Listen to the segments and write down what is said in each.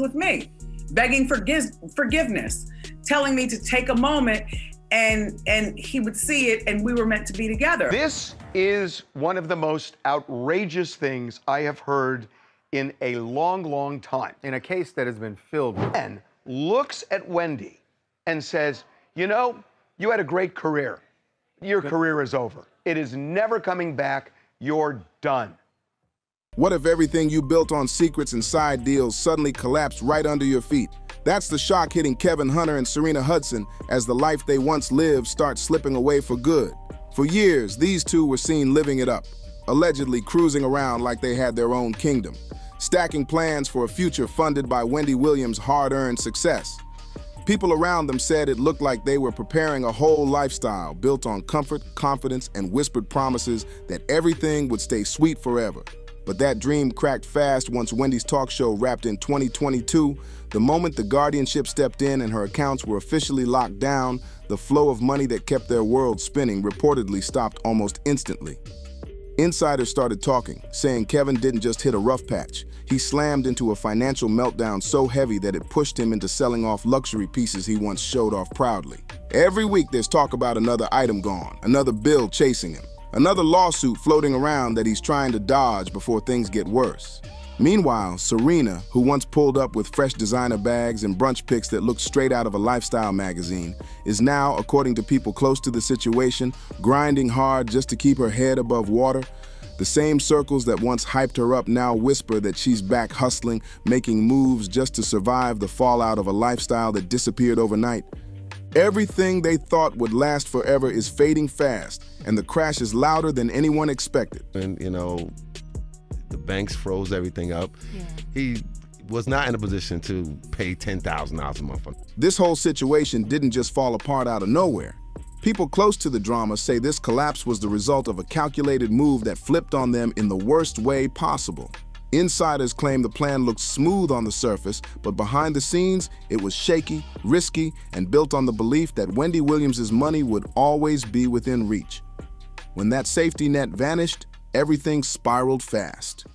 with me, begging forgiveness, telling me to take a moment, and he would see it, and we were meant to be together. This is one of the most outrageous things I have heard in a long, long time. In a case that has been filled with... And looks at Wendy and says, you know, you had a great career. Your career is over. It is never coming back. You're done. What if everything you built on secrets and side deals suddenly collapsed right under your feet? That's the shock hitting Kevin Hunter and Serena Hudson as the life they once lived starts slipping away for good. For years, these two were seen living it up, allegedly cruising around like they had their own kingdom, stacking plans for a future funded by Wendy Williams' hard-earned success. People around them said it looked like they were preparing a whole lifestyle built on comfort, confidence, and whispered promises that everything would stay sweet forever. But that dream cracked fast once Wendy's talk show wrapped in 2022. The moment the Guardianship stepped in and her accounts were officially locked down, the flow of money that kept their world spinning reportedly stopped almost instantly. Insiders started talking, saying Kevin didn't just hit a rough patch. He slammed into a financial meltdown so heavy that it pushed him into selling off luxury pieces he once showed off proudly. Every week there's talk about another item gone, another bill chasing him, another lawsuit floating around that he's trying to dodge before things get worse. Meanwhile, Serena, who once pulled up with fresh designer bags and brunch pics that looked straight out of a lifestyle magazine, is now, according to people close to the situation, grinding hard just to keep her head above water. The same circles that once hyped her up now whisper that she's back hustling, making moves just to survive the fallout of a lifestyle that disappeared overnight. Everything they thought would last forever is fading fast, and the crash is louder than anyone expected. And, you know, the banks froze everything up. Yeah. He was not in a position to pay $10,000 a month. This whole situation didn't just fall apart out of nowhere. People close to the drama say this collapse was the result of a calculated move that flipped on them in the worst way possible. Insiders claim the plan looked smooth on the surface, but behind the scenes, it was shaky, risky, and built on the belief that Wendy Williams' money would always be within reach. When that safety net vanished, everything spiraled fast.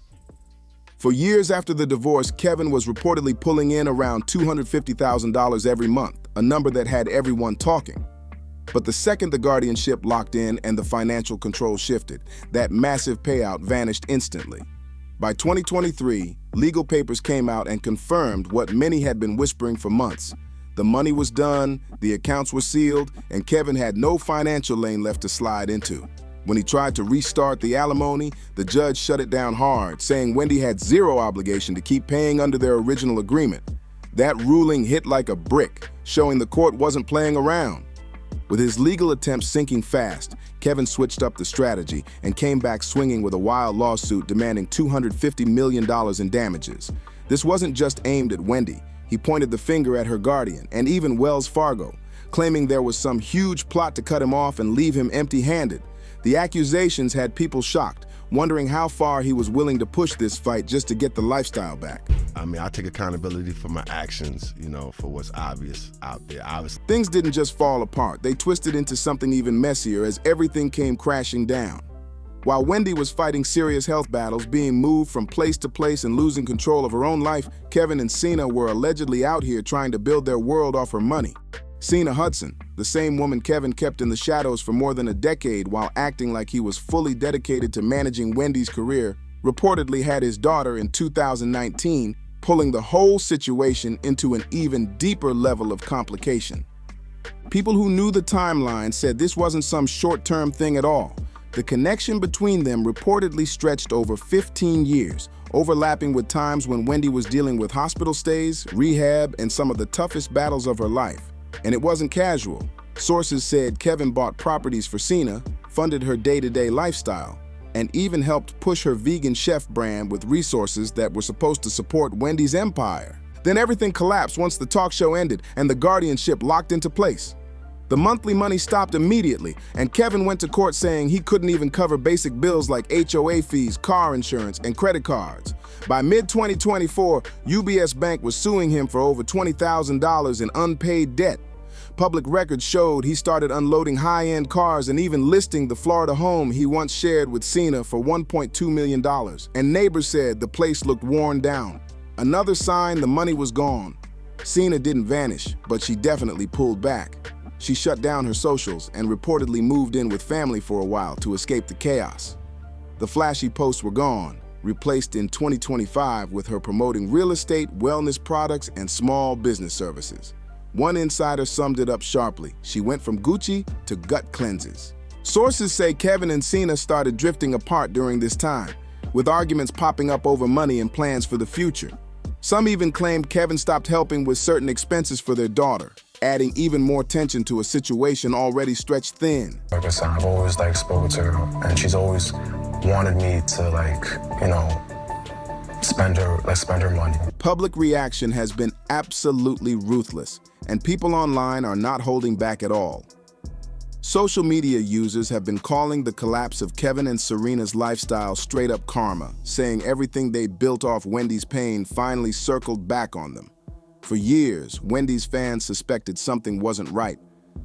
For years after the divorce, Kevin was reportedly pulling in around $250,000 every month, a number that had everyone talking. But the second the guardianship locked in and the financial control shifted, that massive payout vanished instantly. By 2023, legal papers came out and confirmed what many had been whispering for months. The money was done, the accounts were sealed, and Kevin had no financial lane left to slide into. When he tried to restart the alimony, the judge shut it down hard, saying Wendy had zero obligation to keep paying under their original agreement. That ruling hit like a brick, showing the court wasn't playing around. With his legal attempts sinking fast, Kevin switched up the strategy and came back swinging with a wild lawsuit demanding $250 million in damages. This wasn't just aimed at Wendy. He pointed the finger at her guardian and even Wells Fargo, claiming there was some huge plot to cut him off and leave him empty-handed. The accusations had people shocked, wondering how far he was willing to push this fight just to get the lifestyle back. I mean, I take accountability for my actions, you know, for what's obvious out there. Obviously. Things didn't just fall apart. They twisted into something even messier as everything came crashing down. While Wendy was fighting serious health battles, being moved from place to place and losing control of her own life, Kevin and Sena were allegedly out here trying to build their world off her money. Sena Hudson, the same woman Kevin kept in the shadows for more than a decade while acting like he was fully dedicated to managing Wendy's career, reportedly had his daughter in 2019, pulling the whole situation into an even deeper level of complication. People who knew the timeline said this wasn't some short-term thing at all. The connection between them reportedly stretched over 15 years, overlapping with times when Wendy was dealing with hospital stays, rehab, and some of the toughest battles of her life. And it wasn't casual. Sources said Kevin bought properties for Sena, funded her day-to-day lifestyle, and even helped push her vegan chef brand with resources that were supposed to support Wendy's empire. Then everything collapsed once the talk show ended and the guardianship locked into place. The monthly money stopped immediately, and Kevin went to court saying he couldn't even cover basic bills like HOA fees, car insurance, and credit cards. By mid-2024, UBS Bank was suing him for over $20,000 in unpaid debt. Public records showed he started unloading high-end cars and even listing the Florida home he once shared with Sena for $1.2 million. And neighbors said the place looked worn down. Another sign the money was gone. Sena didn't vanish, but she definitely pulled back. She shut down her socials and reportedly moved in with family for a while to escape the chaos. The flashy posts were gone, replaced in 2025 with her promoting real estate, wellness products, and small business services. One insider summed it up sharply. She went from Gucci to gut cleanses. Sources say Kevin and Sena started drifting apart during this time, with arguments popping up over money and plans for the future. Some even claimed Kevin stopped helping with certain expenses for their daughter, adding even more tension to a situation already stretched thin. Like I said, I've always spoken to her, and she's always wanted me to spend her money. Public reaction has been absolutely ruthless, and people online are not holding back at all. Social media users have been calling the collapse of Kevin and Serena's lifestyle straight up karma, saying everything they built off Wendy's pain finally circled back on them. For years, Wendy's fans suspected something wasn't right,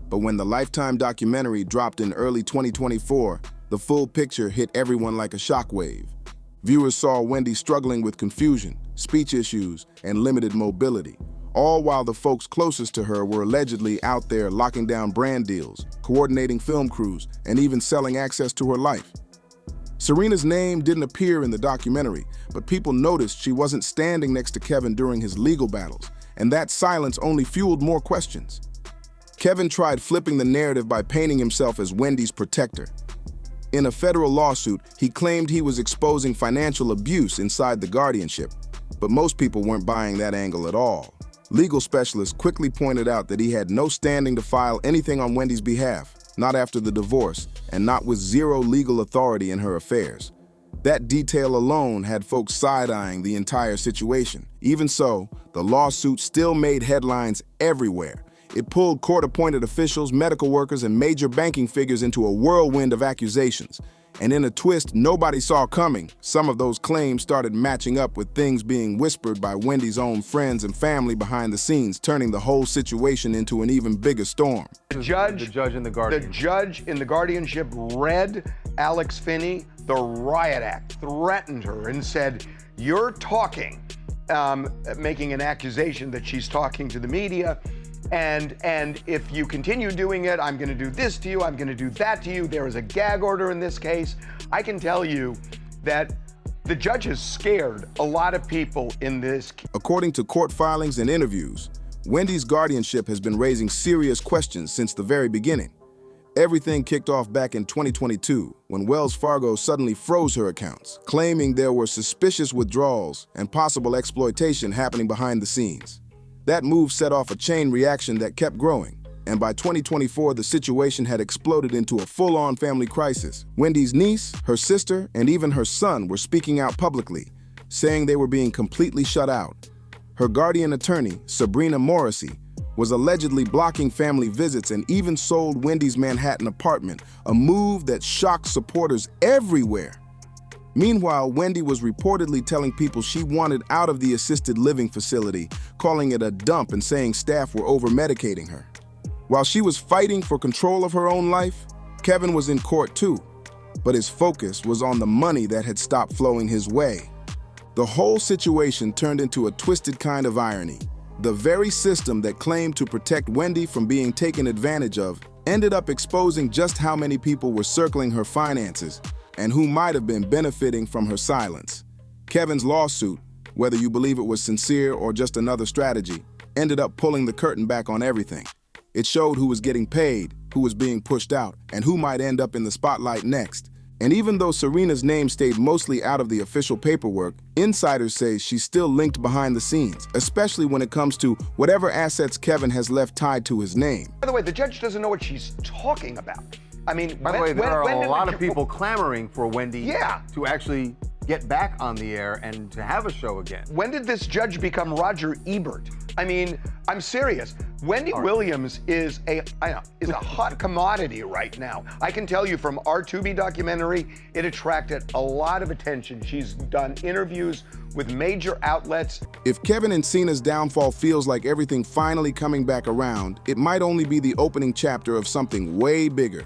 but when the Lifetime documentary dropped in early 2024, the full picture hit everyone like a shockwave. Viewers saw Wendy struggling with confusion, speech issues, and limited mobility, all while the folks closest to her were allegedly out there locking down brand deals, coordinating film crews, and even selling access to her life. Serena's name didn't appear in the documentary, but people noticed she wasn't standing next to Kevin during his legal battles, and that silence only fueled more questions. Kevin tried flipping the narrative by painting himself as Wendy's protector. In a federal lawsuit, he claimed he was exposing financial abuse inside the guardianship, but most people weren't buying that angle at all. Legal specialists quickly pointed out that he had no standing to file anything on Wendy's behalf, not after the divorce, and not with zero legal authority in her affairs. That detail alone had folks side-eyeing the entire situation. Even so, the lawsuit still made headlines everywhere. It pulled court-appointed officials, medical workers, and major banking figures into a whirlwind of accusations. And in a twist nobody saw coming, some of those claims started matching up with things being whispered by Wendy's own friends and family behind the scenes, turning the whole situation into an even bigger storm. The judge in the guardianship read Alex Finney the Riot Act, threatened her, and said, "You're talking," making an accusation that she's talking to the media. And if you continue doing it, I'm going to do this to you, I'm going to do that to you. There is a gag order in this case. I can tell you that the judge has scared a lot of people in this. According to court filings and interviews, Wendy's guardianship has been raising serious questions since the very beginning. Everything kicked off back in 2022 when Wells Fargo suddenly froze her accounts, claiming there were suspicious withdrawals and possible exploitation happening behind the scenes. That move set off a chain reaction that kept growing, and by 2024, the situation had exploded into a full-on family crisis. Wendy's niece, her sister, and even her son were speaking out publicly, saying they were being completely shut out. Her guardian attorney, Serena Morrissey, was allegedly blocking family visits and even sold Wendy's Manhattan apartment, a move that shocked supporters everywhere. Meanwhile, Wendy was reportedly telling people she wanted out of the assisted living facility, calling it a dump and saying staff were over-medicating her. While she was fighting for control of her own life, Kevin was in court too, but his focus was on the money that had stopped flowing his way. The whole situation turned into a twisted kind of irony. The very system that claimed to protect Wendy from being taken advantage of ended up exposing just how many people were circling her finances and who might have been benefiting from her silence. Kevin's lawsuit, whether you believe it was sincere or just another strategy, ended up pulling the curtain back on everything. It showed who was getting paid, who was being pushed out, and who might end up in the spotlight next. And even though Serena's name stayed mostly out of the official paperwork, insiders say she's still linked behind the scenes, especially when it comes to whatever assets Kevin has left tied to his name. By the way, the judge doesn't know what she's talking about. I mean, by the way, there are a lot of people clamoring for Wendy to actually get back on the air and to have a show again. When did this judge become Roger Ebert? I mean, I'm serious. Wendy Williams is a hot commodity right now. I can tell you from our Tubi documentary, it attracted a lot of attention. She's done interviews with major outlets. If Kevin and Sena's downfall feels like everything finally coming back around, it might only be the opening chapter of something way bigger.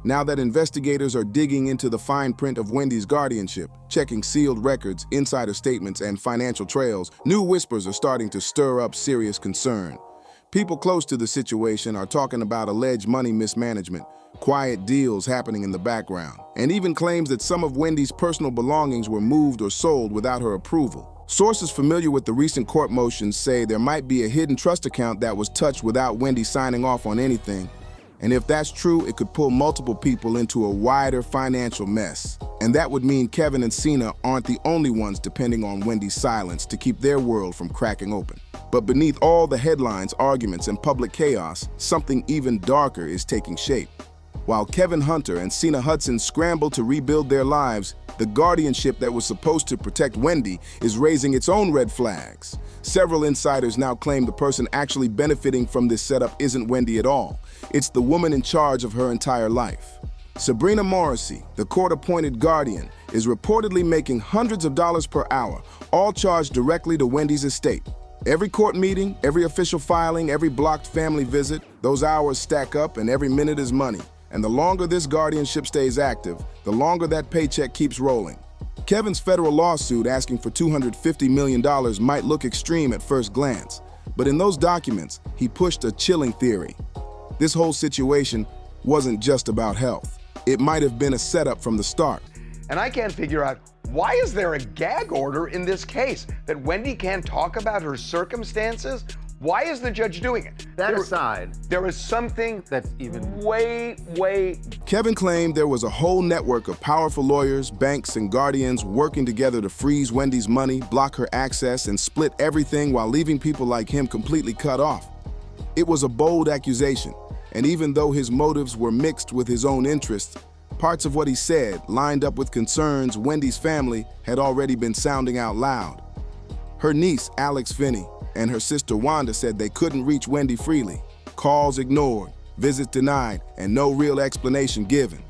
Now that investigators are digging into the fine print of Wendy's guardianship, checking sealed records, insider statements, and financial trails, new whispers are starting to stir up serious concern. People close to the situation are talking about alleged money mismanagement, quiet deals happening in the background, and even claims that some of Wendy's personal belongings were moved or sold without her approval. Sources familiar with the recent court motions say there might be a hidden trust account that was touched without Wendy signing off on anything. And if that's true, it could pull multiple people into a wider financial mess. And that would mean Kevin and Sena aren't the only ones depending on Wendy's silence to keep their world from cracking open. But beneath all the headlines, arguments, and public chaos, something even darker is taking shape. While Kevin Hunter and Sena Hudson scramble to rebuild their lives, the guardianship that was supposed to protect Wendy is raising its own red flags. Several insiders now claim the person actually benefiting from this setup isn't Wendy at all. It's the woman in charge of her entire life. Sabrina Morrissey, the court-appointed guardian, is reportedly making hundreds of dollars per hour, all charged directly to Wendy's estate. Every court meeting, every official filing, every blocked family visit, those hours stack up and every minute is money. And the longer this guardianship stays active, the longer that paycheck keeps rolling. Kevin's federal lawsuit asking for $250 million might look extreme at first glance, but in those documents, he pushed a chilling theory. This whole situation wasn't just about health. It might have been a setup from the start. And I can't figure out, why is there a gag order in this case? That Wendy can't talk about her circumstances? Why is the judge doing it? That aside, there is something that's even way. Kevin claimed there was a whole network of powerful lawyers, banks, and guardians working together to freeze Wendy's money, block her access, and split everything while leaving people like him completely cut off. It was a bold accusation, and even though his motives were mixed with his own interests, parts of what he said lined up with concerns Wendy's family had already been sounding out loud. Her niece, Alex Finney, and her sister Wanda said they couldn't reach Wendy freely. Calls ignored, visits denied, and no real explanation given.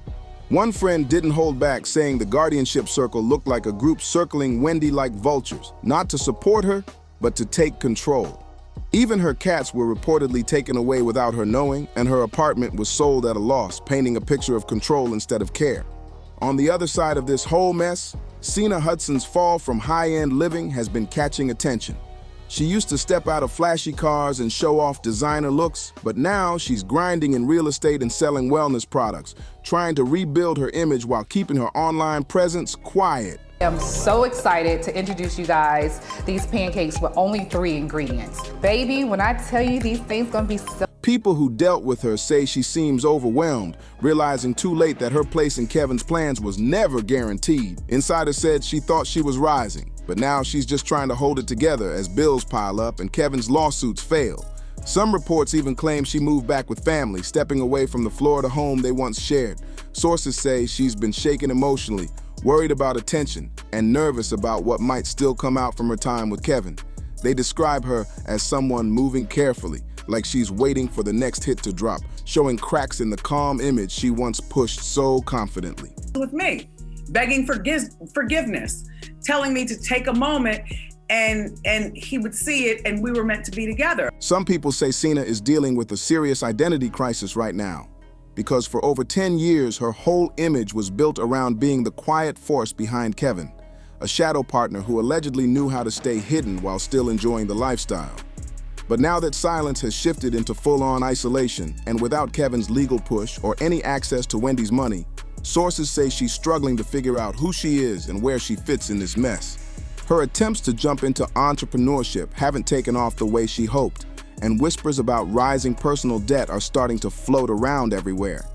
One friend didn't hold back, saying the guardianship circle looked like a group circling Wendy like vultures, not to support her, but to take control. Even her cats were reportedly taken away without her knowing, and her apartment was sold at a loss, painting a picture of control instead of care. On the other side of this whole mess, Sena Hudson's fall from high-end living has been catching attention. She used to step out of flashy cars and show off designer looks, but now she's grinding in real estate and selling wellness products, trying to rebuild her image while keeping her online presence quiet. I'm so excited to introduce you guys these pancakes with only 3 ingredients. Baby, when I tell you these things gonna be so... People who dealt with her say she seems overwhelmed, realizing too late that her place in Kevin's plans was never guaranteed. Insiders said she thought she was rising, but now she's just trying to hold it together as bills pile up and Kevin's lawsuits fail. Some reports even claim she moved back with family, stepping away from the Florida home they once shared. Sources say she's been shaken emotionally, worried about attention, and nervous about what might still come out from her time with Kevin. They describe her as someone moving carefully, like she's waiting for the next hit to drop, showing cracks in the calm image she once pushed so confidently. With me, begging forgiveness, telling me to take a moment, and he would see it, and we were meant to be together. Some people say Sena is dealing with a serious identity crisis right now, because for over 10 years, her whole image was built around being the quiet force behind Kevin, a shadow partner who allegedly knew how to stay hidden while still enjoying the lifestyle. But now that silence has shifted into full-on isolation, and without Kevin's legal push or any access to Wendy's money, sources say she's struggling to figure out who she is and where she fits in this mess. Her attempts to jump into entrepreneurship haven't taken off the way she hoped, and whispers about rising personal debt are starting to float around everywhere.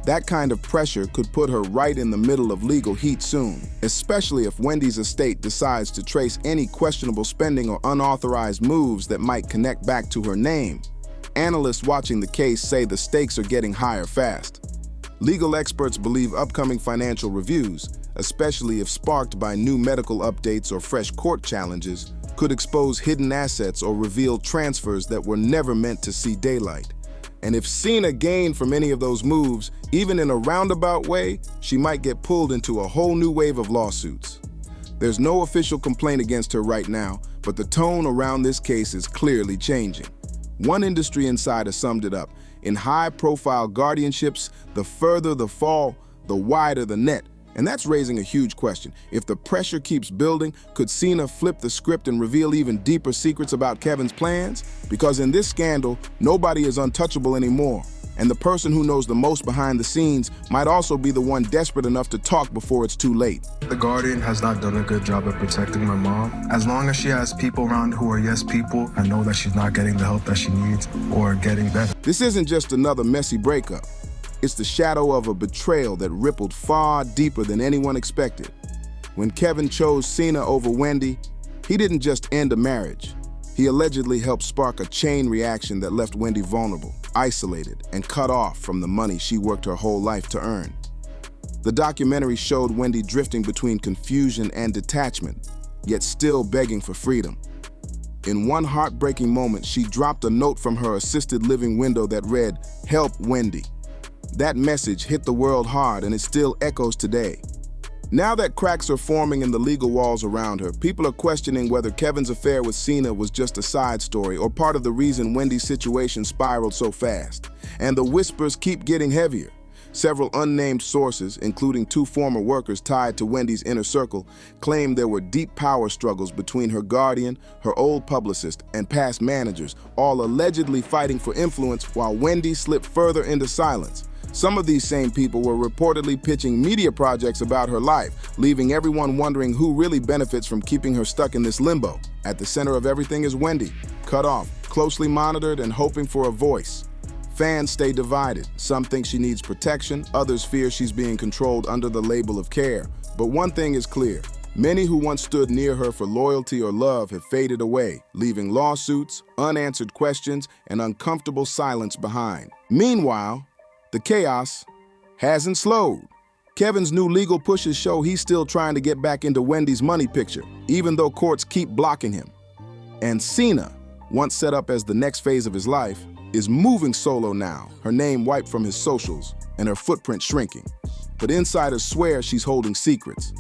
That kind of pressure could put her right in the middle of legal heat soon, especially if Wendy's estate decides to trace any questionable spending or unauthorized moves that might connect back to her name. Analysts watching the case say the stakes are getting higher fast. Legal experts believe upcoming financial reviews, especially if sparked by new medical updates or fresh court challenges, could expose hidden assets or reveal transfers that were never meant to see daylight. And if Sena gained from any of those moves, even in a roundabout way, she might get pulled into a whole new wave of lawsuits. There's no official complaint against her right now, but the tone around this case is clearly changing. One industry insider summed it up: In high-profile guardianships, the further the fall, the wider the net. And that's raising a huge question. If the pressure keeps building, could Sena flip the script and reveal even deeper secrets about Kevin's plans? Because in this scandal, nobody is untouchable anymore. And the person who knows the most behind the scenes might also be the one desperate enough to talk before it's too late. The Guardian has not done a good job of protecting my mom. As long as she has people around who are yes people, I know that she's not getting the help that she needs or getting better. This isn't just another messy breakup. It's the shadow of a betrayal that rippled far deeper than anyone expected. When Kevin chose Sena over Wendy, he didn't just end a marriage. He allegedly helped spark a chain reaction that left Wendy vulnerable, isolated, and cut off from the money she worked her whole life to earn. The documentary showed Wendy drifting between confusion and detachment, yet still begging for freedom. In one heartbreaking moment, she dropped a note from her assisted living window that read, "Help Wendy." That message hit the world hard, and it still echoes today. Now that cracks are forming in the legal walls around her, people are questioning whether Kevin's affair with Sena was just a side story or part of the reason Wendy's situation spiraled so fast. And the whispers keep getting heavier. Several unnamed sources, including 2 former workers tied to Wendy's inner circle, claim there were deep power struggles between her guardian, her old publicist, and past managers, all allegedly fighting for influence while Wendy slipped further into silence. Some of these same people were reportedly pitching media projects about her life, leaving everyone wondering who really benefits from keeping her stuck in this limbo. At the center of everything is Wendy, cut off, closely monitored, and hoping for a voice. Fans stay divided. Some think she needs protection, others fear she's being controlled under the label of care. But one thing is clear. Many who once stood near her for loyalty or love have faded away, leaving lawsuits, unanswered questions, and uncomfortable silence behind. Meanwhile, the chaos hasn't slowed. Kevin's new legal pushes show he's still trying to get back into Wendy's money picture, even though courts keep blocking him. And Sena, once set up as the next phase of his life, is moving solo now, her name wiped from his socials and her footprint shrinking. But insiders swear she's holding secrets.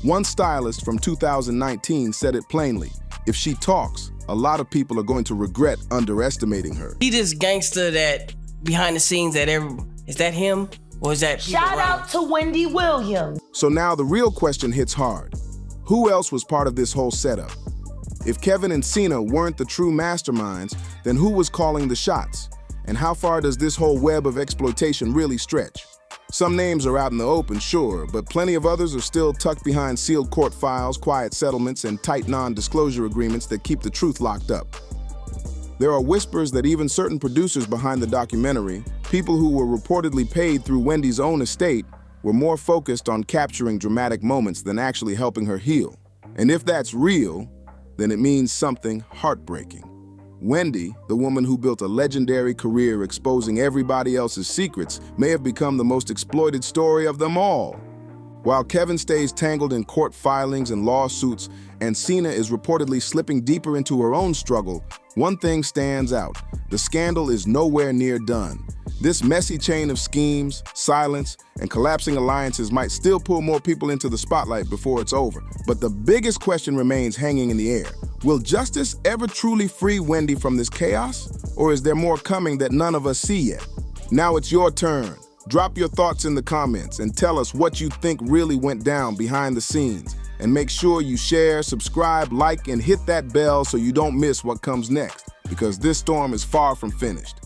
One stylist from 2019 said it plainly, if she talks, a lot of people are going to regret underestimating her. He this gangster that behind the scenes that is that him or is that Shout out to Wendy Williams. So now the real question hits hard. Who else was part of this whole setup? If Kevin and Sena weren't the true masterminds, then who was calling the shots? And how far does this whole web of exploitation really stretch? Some names are out in the open, sure, but plenty of others are still tucked behind sealed court files, quiet settlements, and tight non-disclosure agreements that keep the truth locked up. There are whispers that even certain producers behind the documentary, people who were reportedly paid through Wendy's own estate, were more focused on capturing dramatic moments than actually helping her heal. And if that's real, then it means something heartbreaking. Wendy, the woman who built a legendary career exposing everybody else's secrets, may have become the most exploited story of them all. While Kevin stays tangled in court filings and lawsuits, and Sena is reportedly slipping deeper into her own struggle, one thing stands out. The scandal is nowhere near done. This messy chain of schemes, silence, and collapsing alliances might still pull more people into the spotlight before it's over. But the biggest question remains hanging in the air. Will justice ever truly free Wendy from this chaos? Or is there more coming that none of us see yet? Now it's your turn. Drop your thoughts in the comments and tell us what you think really went down behind the scenes. And make sure you share, subscribe, like, and hit that bell so you don't miss what comes next, because this storm is far from finished.